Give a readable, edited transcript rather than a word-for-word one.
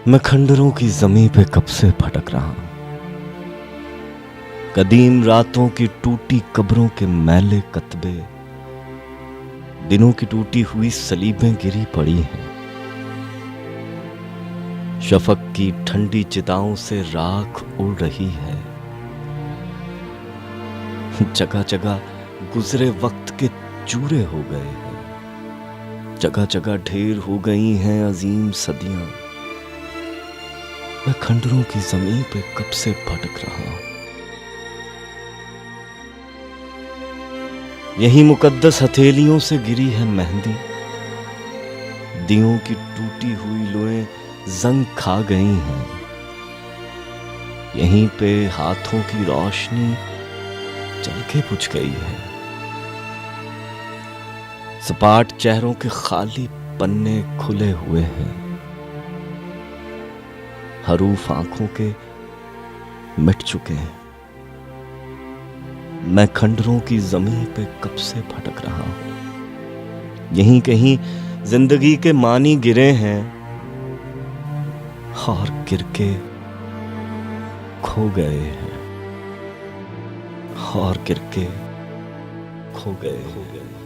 मैं खंडरों की जमीन पे कब से भटक रहा हूं। कदीम रातों की टूटी कब्रों के मैले कतबे, दिनों की टूटी हुई सलीबें गिरी पड़ी हैं। शफक की ठंडी चिताओं से राख उड़ रही है। जगह जगह गुजरे वक्त के चूरे हो गए हैं। जगह जगह ढेर हो गई हैं अजीम सदियां। मैं खंडरों की जमीन पे कब से भटक रहा हूं। यही मुकद्दस हथेलियों से गिरी है मेहंदी। दियों की टूटी हुई लोएं जंग खा गई हैं। यहीं पे हाथों की रोशनी जल के बुझ गई है। सपाट चेहरों के खाली पन्ने खुले हुए हैं। हरूफ आंखों के मिट चुके हैं। मैं खंडरों की जमीन पे कब से भटक रहा हूं। यहीं कहीं जिंदगी के मानी गिरे हैं और गिर के खो गए हैं। और गिर के खो गए।